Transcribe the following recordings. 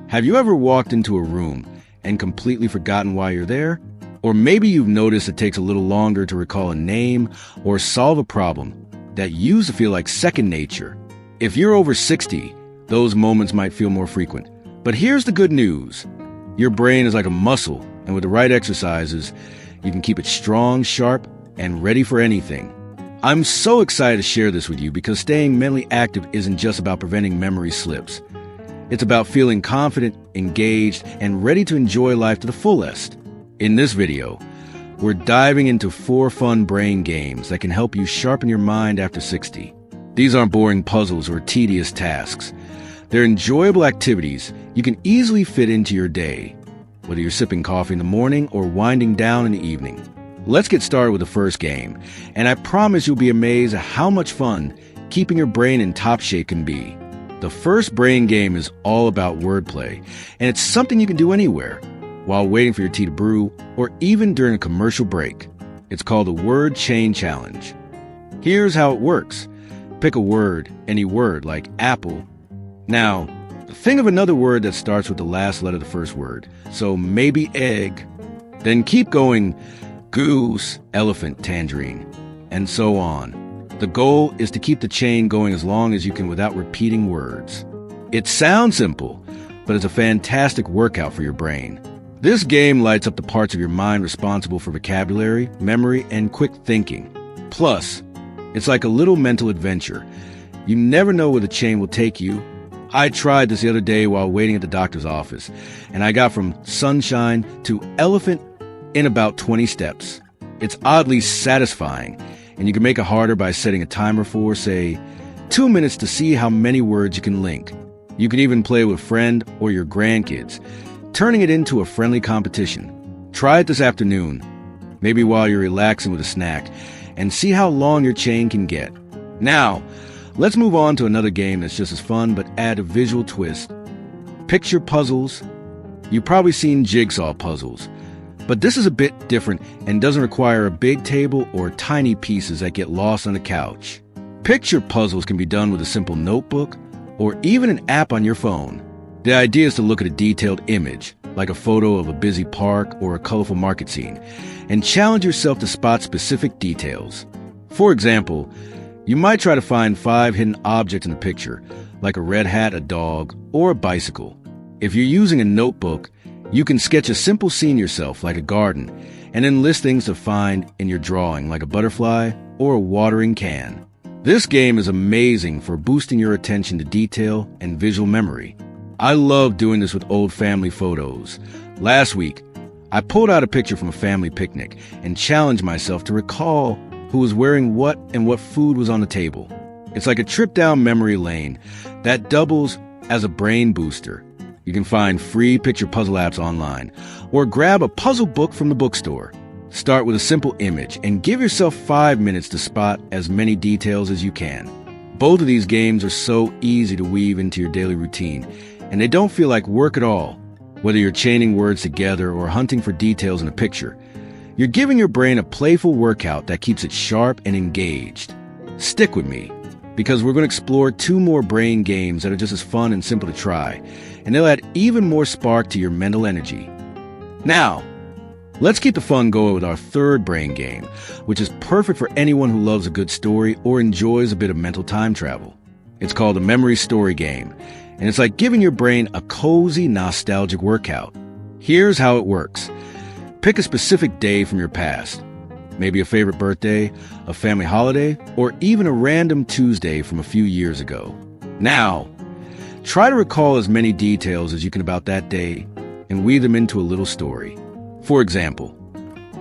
Have you ever walked into a room and completely forgotten why you're there? Or maybe you've noticed it takes a little longer to recall a name or solve a problem that used to feel like second nature. If you're over 60, those moments might feel more frequent. But here's the good news. Your brain is like a muscle, and with the right exercises, you can keep it strong, sharp, and ready for anything. I'm so excited to share this with you because staying mentally active isn't just about preventing memory slips. It's about feeling confident, engaged, and ready to enjoy life to the fullest. In this video, we're diving into 4 fun brain games that can help you sharpen your mind after 60. These aren't boring puzzles or tedious tasks. They're enjoyable activities you can easily fit into your day, whether you're sipping coffee in the morning or winding down in the evening. Let's get started with the first game, and I promise you'll be amazed at how much fun keeping your brain in top shape can be. The first brain game is all about wordplay, and it's something you can do anywhere, while waiting for your tea to brew, or even during a commercial break. It's called the Word Chain Challenge. Here's how it works. Pick a word, any word, like apple. Now, think of another word that starts with the last letter of the first word. So maybe egg. Then keep going, goose, elephant, tangerine, and so on. The goal is to keep the chain going as long as you can without repeating words. It sounds simple, but it's a fantastic workout for your brain. This game lights up the parts of your mind responsible for vocabulary, memory, and quick thinking. Plus, it's like a little mental adventure. You never know where the chain will take you. I tried this the other day while waiting at the doctor's office, and I got from sunshine to elephant in about 20 steps. It's oddly satisfying, and you can make it harder by setting a timer for, say, 2 minutes to see how many words you can link. You can even play with a friend or your grandkids, turning it into a friendly competition. Try it this afternoon, maybe while you're relaxing with a snack, and see how long your chain can get. Now, let's move on to another game that's just as fun but add a visual twist. Picture puzzles. You've probably seen jigsaw puzzles, but this is a bit different and doesn't require a big table or tiny pieces that get lost on the couch. Picture puzzles can be done with a simple notebook or even an app on your phone. The idea is to look at a detailed image, like a photo of a busy park or a colorful market scene, and challenge yourself to spot specific details. For example, you might try to find 5 hidden objects in the picture, like a red hat, a dog, or a bicycle. If you're using a notebook, you can sketch a simple scene yourself, like a garden, and then list things to find in your drawing, like a butterfly or a watering can. This game is amazing for boosting your attention to detail and visual memory. I love doing this with old family photos. Last week, I pulled out a picture from a family picnic and challenged myself to recall who was wearing what and what food was on the table. It's like a trip down memory lane that doubles as a brain booster. You can find free picture puzzle apps online or grab a puzzle book from the bookstore. Start with a simple image and give yourself 5 minutes to spot as many details as you can. Both of these games are so easy to weave into your daily routine, and they don't feel like work at all. Whether you're chaining words together or hunting for details in a picture, you're giving your brain a playful workout that keeps it sharp and engaged. Stick with me, because we're going to explore 2 more brain games that are just as fun and simple to try, and they'll add even more spark to your mental energy. Now, let's keep the fun going with our third brain game, which is perfect for anyone who loves a good story or enjoys a bit of mental time travel. It's called the Memory Story Game, and it's like giving your brain a cozy, nostalgic workout. Here's how it works. Pick a specific day from your past, maybe a favorite birthday, a family holiday, or even a random Tuesday from a few years ago. Now, try to recall as many details as you can about that day and weave them into a little story. For example,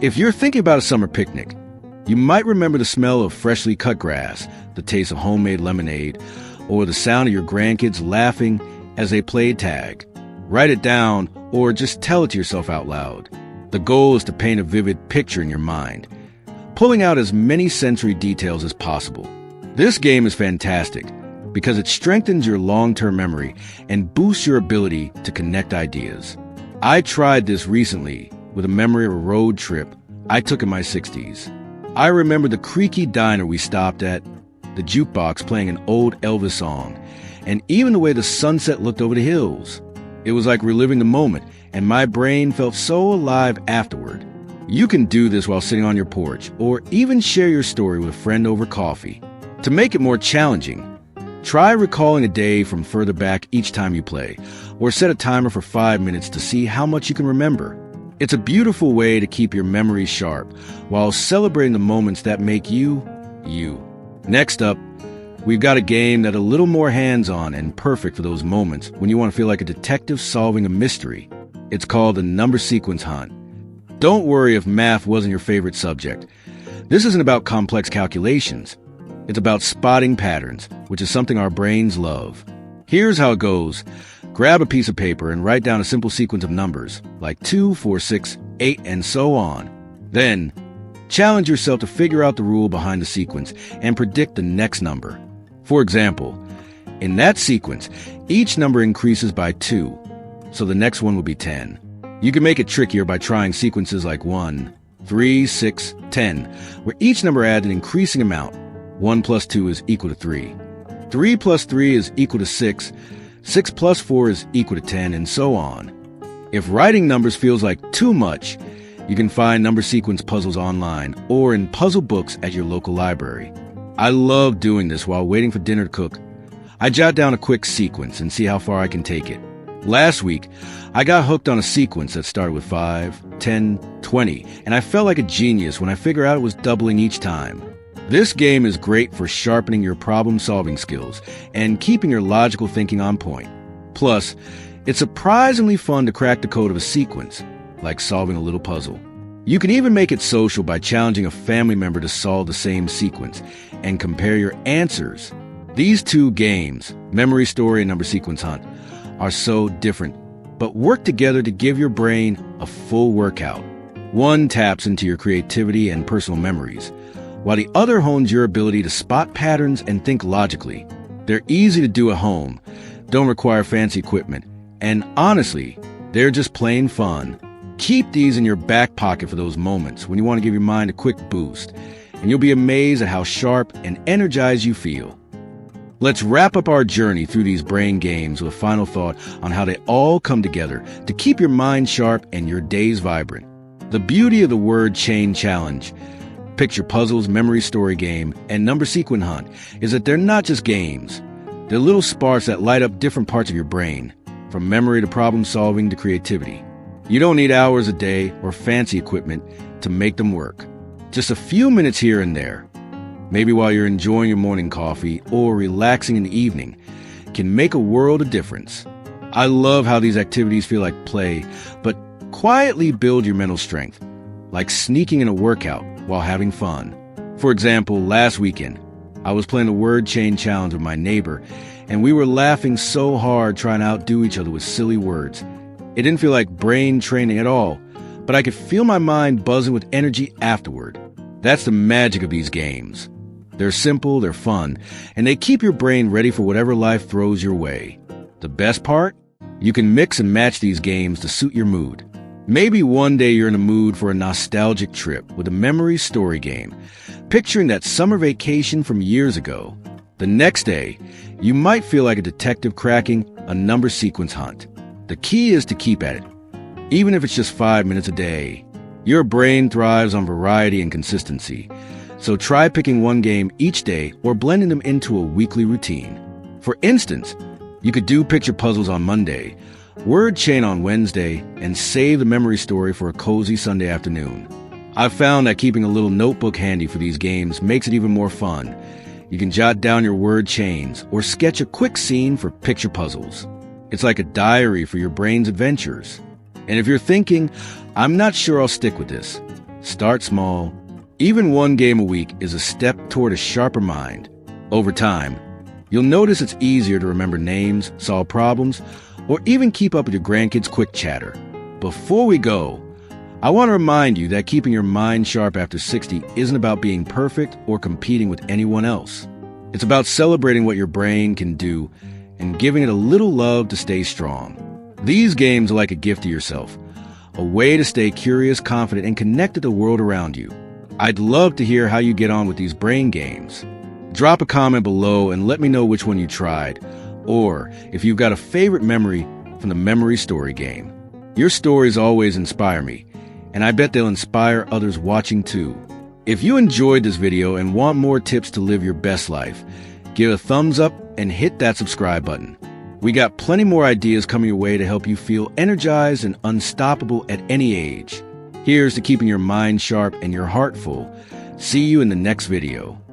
if you're thinking about a summer picnic, you might remember the smell of freshly cut grass, the taste of homemade lemonade, or the sound of your grandkids laughing as they played tag. Write it down or just tell it to yourself out loud. The goal is to paint a vivid picture in your mind, pulling out as many sensory details as possible. This game is fantastic because it strengthens your long-term memory and boosts your ability to connect ideas. I tried this recently with a memory of a road trip I took in my 60s. I remember the creaky diner we stopped at, the jukebox playing an old Elvis song, and even the way the sunset looked over the hills. It was like reliving the moment, and my brain felt so alive afterward. You can do this while sitting on your porch, or even share your story with a friend over coffee. To make it more challenging, try recalling a day from further back each time you play, or set a timer for 5 minutes to see how much you can remember. It's a beautiful way to keep your memories sharp while celebrating the moments that make you, you. Next up, we've got a game that's a little more hands-on and perfect for those moments when you want to feel like a detective solving a mystery. It's called the number sequence hunt. Don't worry if math wasn't your favorite subject. This isn't about complex calculations. It's about spotting patterns, which is something our brains love. Here's how it goes. Grab a piece of paper and write down a simple sequence of numbers, like 2, 4, 6, 8, and so on. Then, challenge yourself to figure out the rule behind the sequence and predict the next number. For example, in that sequence, each number increases by 2, so the next one will be 10. You can make it trickier by trying sequences like 1, 3, 6, 10, where each number adds an increasing amount. 1 plus 2 is equal to 3. 3 plus 3 is equal to 6. 6 plus 4 is equal to 10, and so on. If writing numbers feels like too much, you can find number sequence puzzles online or in puzzle books at your local library. I love doing this while waiting for dinner to cook. I jot down a quick sequence and see how far I can take it. Last week, I got hooked on a sequence that started with 5, 10, 20, and I felt like a genius when I figured out it was doubling each time. This game is great for sharpening your problem-solving skills and keeping your logical thinking on point. Plus, it's surprisingly fun to crack the code of a sequence, like solving a little puzzle. You can even make it social by challenging a family member to solve the same sequence and compare your answers. These two games, Memory Story and Number Sequence Hunt, are so different, but work together to give your brain a full workout. One taps into your creativity and personal memories, while the other hones your ability to spot patterns and think logically. They're easy to do at home, don't require fancy equipment, and honestly, they're just plain fun. Keep these in your back pocket for those moments when you want to give your mind a quick boost, and you'll be amazed at how sharp and energized you feel. Let's wrap up our journey through these brain games with a final thought on how they all come together to keep your mind sharp and your days vibrant. The beauty of the word chain challenge, picture puzzles, memory story game, and number sequence hunt is that they're not just games. They're little sparks that light up different parts of your brain, from memory to problem solving to creativity. You don't need hours a day or fancy equipment to make them work. Just a few minutes here and there, maybe while you're enjoying your morning coffee or relaxing in the evening, can make a world of difference. I love how these activities feel like play, but quietly build your mental strength, like sneaking in a workout while having fun. For example, last weekend, I was playing a word chain challenge with my neighbor, and we were laughing so hard trying to outdo each other with silly words. It didn't feel like brain training at all, but I could feel my mind buzzing with energy afterward. That's the magic of these games. They're simple, they're fun, and they keep your brain ready for whatever life throws your way. The best part? You can mix and match these games to suit your mood. Maybe one day you're in a mood for a nostalgic trip with a memory story game, picturing that summer vacation from years ago. The next day, you might feel like a detective cracking a number sequence hunt. The key is to keep at it, even if it's just 5 minutes a day. Your brain thrives on variety and consistency, so try picking one game each day or blending them into a weekly routine. For instance, you could do picture puzzles on Monday, word chain on Wednesday, and save the memory story for a cozy Sunday afternoon. I've found that keeping a little notebook handy for these games makes it even more fun. You can jot down your word chains or sketch a quick scene for picture puzzles. It's like a diary for your brain's adventures. And if you're thinking, I'm not sure I'll stick with this, start small. Even one game a week is a step toward a sharper mind. Over time, you'll notice it's easier to remember names, solve problems, or even keep up with your grandkids' quick chatter. Before we go, I want to remind you that keeping your mind sharp after 60 isn't about being perfect or competing with anyone else. It's about celebrating what your brain can do and giving it a little love to stay strong. These games are like a gift to yourself, a way to stay curious, confident, and connected to the world around you. I'd love to hear how you get on with these brain games. Drop a comment below and let me know which one you tried. Or, if you've got a favorite memory, from the memory story game. Your stories always inspire me, and I bet they'll inspire others watching too. If you enjoyed this video and want more tips to live your best life, give a thumbs up and hit that subscribe button. We got plenty more ideas coming your way to help you feel energized and unstoppable at any age. Here's to keeping your mind sharp and your heart full. See you in the next video.